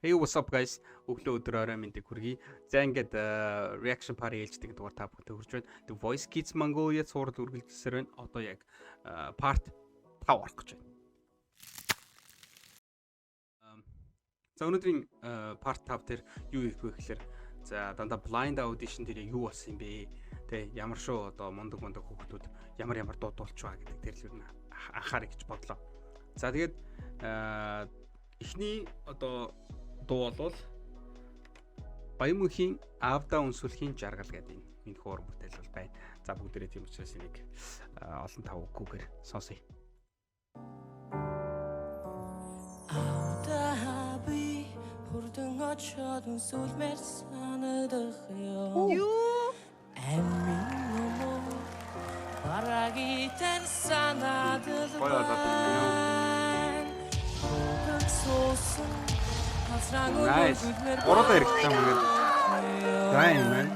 Hey, what's up guys? Өглөө өдөр орой мэндийг хүргэе. За ингээд reaction party ээлждэг дугаар та бүхэнд хүрч байна. The Voice Kids Mongolia цуврал үргэлжилсээр байна. Одоо яг part 5 орох гэж байна. За өнөөдрийн part 5 дээр юу хийх вэ гэхээр за дандаа blind audition дээр юу болсон юм бэ? Тэ ямар шүү одоо мундаг хүүхдүүд ямар дуу дуулж байгаа гэдэг дээр л юу анхаарах гэж бодлоо. За тэгээд эхний одоо дуу бол Баямүхийн Аавда өнсөлхийн жаргал гэдэг энэ хоор бүтээл бол байна. За бүгдээрээ тийм учраас энийг олон тавгүйгээр сонсъё. Аавда хурдан очоод өнсөлмөр санагдах ёо. Амин барагитэн санагдах. Nice. Ороод ирэх юм гээд. Гайн мэн.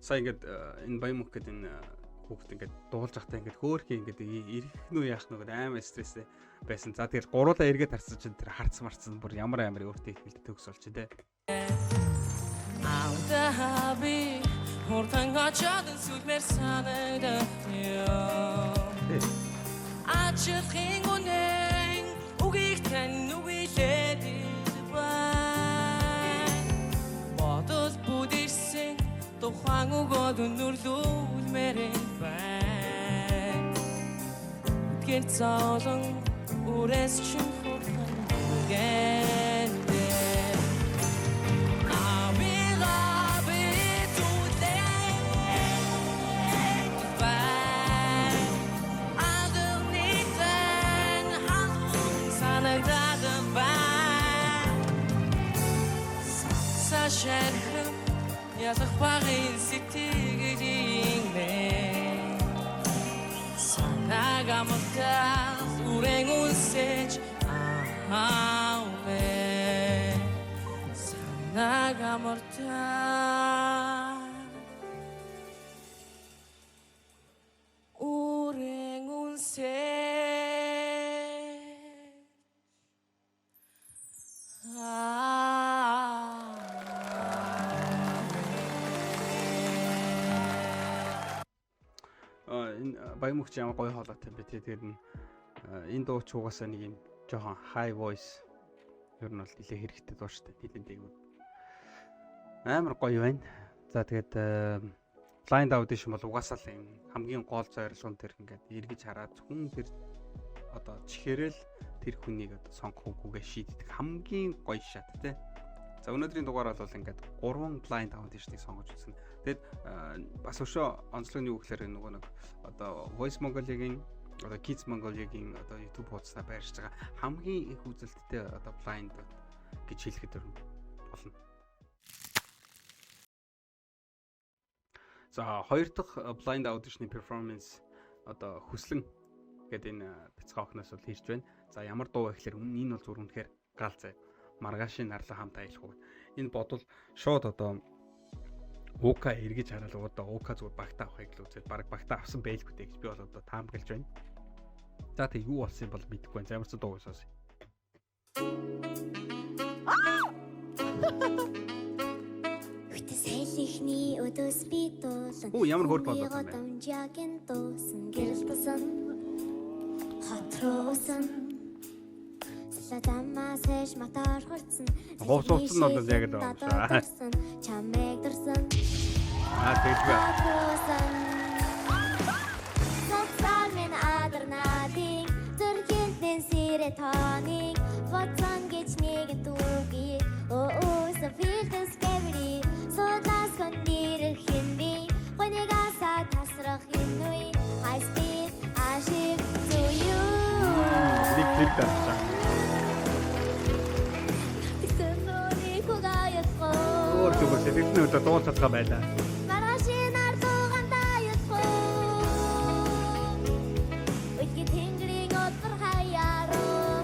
Сая ингээд энэ Баямүх гэдэг энэ хүүхэд ингээд дуулж захтай ингээд хөөхий ингээд ирэх нү яах нү гэдэг амар стресстэй байсан. За тэгэл гуруулаа эргээд харсан чинь тэр харцсан бүр ямар өөртөө их хилдэг төгс болчих тий. Хурдан очоод сүлмэр санагдах ёо. Ачхийн гүнэн үгийг тань нүгэлээд бай. Бодол бүдэрсэн тухайн өгөөд нүрлүүлмээр бай. Үтгэр цаолон үрээс чин хурдан үгэн. Шархам язах багын сэтгэлийн санагамтаа үрэн үнсэж аавэ санагамтаа үрэн үнсэж Баямүх ямар гоё хоолойтой юм бэ тий. Тэгээд энэ дуу ч угаасаа нэг юм жоохон high voice ер нь бол нэлээ хэрэгтэй дуу шүү дээ. Нэлээд дээгүүр амар гоё байна. За тэгээд blind audition бол угаасаа л юм хамгийн гол зорилго нь тэр ингээд эргэж хараад хүн тэр одоо чихэрэл тэр хүнийг одоо сонгох үгүйгээ шийддэг хамгийн гоё шат тий. За өнөөдрийн дугаар бол ингээд 3 blind audition-ыг сонгож үзсэн. Тэгэд бас өшөө онцлог нь юу гэхээр нөгөө нэг одоо Voice Mongolia-гийн одоо Kids Mongolia-гийн одоо YouTube хуудасаа байршиж байгаа хамгийн их үзэлттэй одоо blind гэж хэлэхэд болно. За хоёр дахь blind audition-ы performance одоо хүслэн гэдэг энэ бяцхан охноос бол хийж байна. За ямар дуу вэ гэхээр энэ бол зүр үнэхээр гал зай. Маргаашийн нарлан хамт аялах уу. Энэ бодвол шууд одоо уука эргэж хараад одоо уука зүгээр багтаа авахыг л үзээд баг багтаа авсан байлгүй дээ гэж би бол одоо таамаглаж байна. За тэг юу болсон юм бол мэдэхгүй байна. Ямар ч дуу сонсъё. Хөтө сэлхний өдөөс би дуулан. Ямар хөрд болоод байна. Дамжаагийн дуусан гэрэл тусан. Хатруусан. Дамасэж матар хурцсан. Говцолсон нь бол яг л байна. Чамэг дурсан. Тэгвэ. Соцал мен адарнадing зүрхэнтэн сэрэ тооны фотон гэж нэг дүүги оо so feel this scary so last кондир хинди хонегаса тасрах инуй high speed aship to you Клик тавьчихсан. Зүгээр сэтгэлний өдөө дуул цацгаа байлаа. Маргаашийн ардуугаан таяхгүй. Үгүй тэнгэрийн өдөр хаяаруу.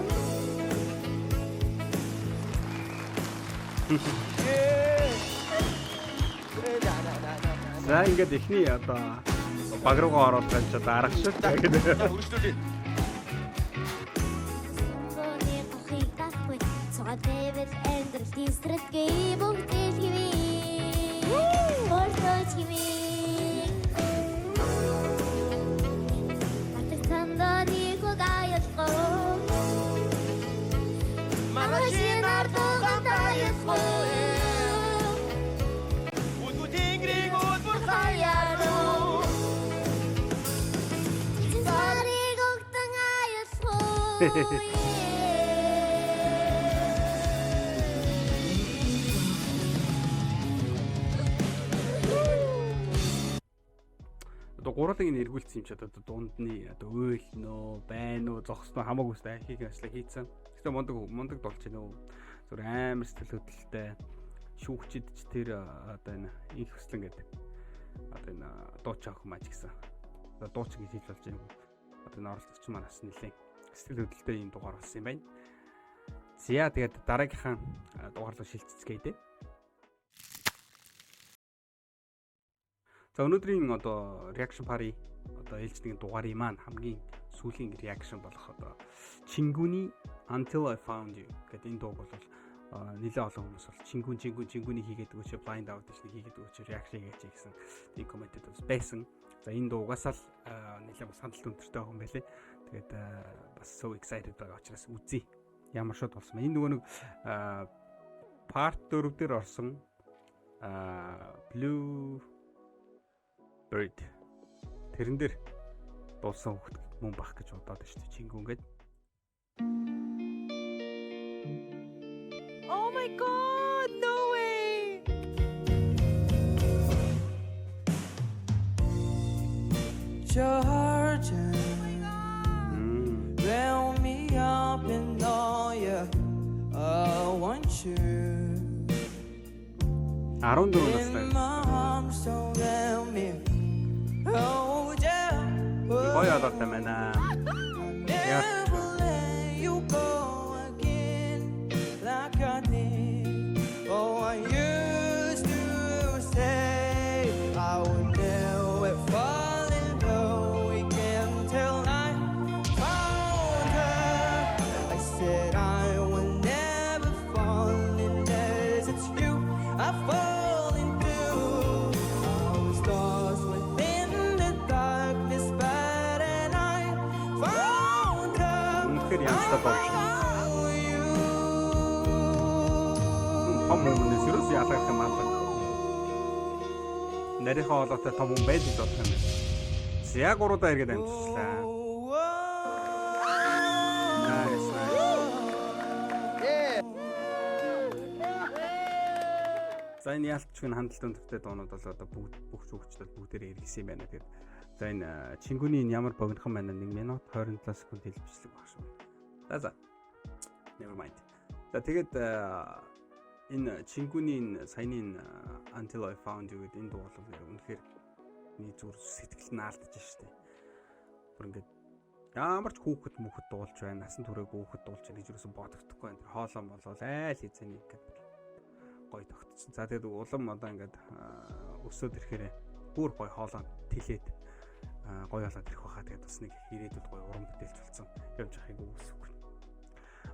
За ингээд эхний одоо баг руугаа ороод байж дарах шүү дээ. За үргэлжлүүлээ. Симфони гохыг даахгүй цогод байвал амьдралын стратеги бүгд хэлхивээ. Өөртөөч хивээ. Атах цанданы хог аяхгүй. Марашин ардуган таяхгүй. Үдгүтэнгрийг үдбүр хаяаруу. Царыг огтон аяхгүй. Одоо гурван энэ эргүүлсэн юм чи одоо дундны одоо өөл нөө байна уу зогсноо хамаагүй өстэй хийх ажлаа хийцэн. Гэхдээ мундаг болж байна уу. Зүр амар сэтгэл хөдлөлтэй шүүгчид ч тэр одоо энэ их хөслөн гэдэг одоо энэ дуучин охин маж гэсэн. Одоо дуучин гэж хэлж болж байна. Одоо энэ оролцогч маань бас нэлээд сэтгэл хөдлөлтэй юм дугаар болсон юм байна. Зя тэгээд дараагийнхаа дугаар руу шилжцгээе дээ. За өнөөдрийн одоо reaction party одоо ээлжийн дугаарын маань хамгийн сүүлийн reaction болох одоо Чингүний Until I Found You гэдэг энэ дууг бол нэлээд олон хүмүүс бол Чингүний хийгээд өгөөч blind audition хийгээд өгөөч reaction хийж гэсэн тийм комментэд байсан. За энэ дуугаас л нэлээд санал өнтертэй хүн байлээ. Тэгээд бас so excited байгаа учраас үзье. Ямар шууд болсон. Энэ нөгөө нэг part 4 дээр орсон Blue Bird тэрэн дээр дуулсан хөхт мөн бах гэж бодоод байна шүү дээ Чингүн гээд. Oh my god, no way! Georgia, round me up and all ya, I want you. 14 In настай. my arms around me, oh yeah. Гоё олоотой байна. Never let you go again like I did. Oh, I used to say I would never fall in love again till I found her. I said I would never fall unless it's you I fall into. I was lost within the darkness, but and I found her. Үнэхээр ямартай болж байна. Том хүмүүнээс юу ч ялгах юм аа. Нарийнхаа олоотой том хүн байж болох юм байна. Яг 3 удаа эргээд амжилтлаа. Nice. За энэ яалтчгүй хандлт өндөртэй дуунууд бол одоо бүх шүүгчдэл бүгдээрээ эргэсэн юм байна. Тэгээд за энэ Чингүний ямар богинохон байна 1 минут 27 секунд хэлбэжлэг баг шүү. За never mind. За тэгээд энэ Чингүний саяны Until I Found You гэдэг энэ дуу бол үнэхээр миний зүр сэтгэлд нь алдаж штэ. Бүр ингээд ямар ч хүүхэд мөхөд дуулж байна, насан туршиг хүүхэд дуулж байна гэж юусэн бодогдохгүй байна. Тэр хоолоо болол айл хизээний гэдэг гоё тогтсон. За тэгээд улам одоо ингээд өсөөд ирэхээр бүр гоё хоолоо тэлээд гоё болоод ирэх байхаа. Тэгээд бас нэг ирээдүйд гоё уран бүтээлч болсон явж байхыг үгүйсэхгүй.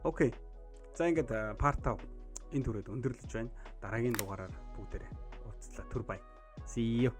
Окей. За ингээд part 5 энэ түрээд өндөрлөж байна. Дараагийн дугаараар бүгдээрээ уулзлаа. Түр бай. See you.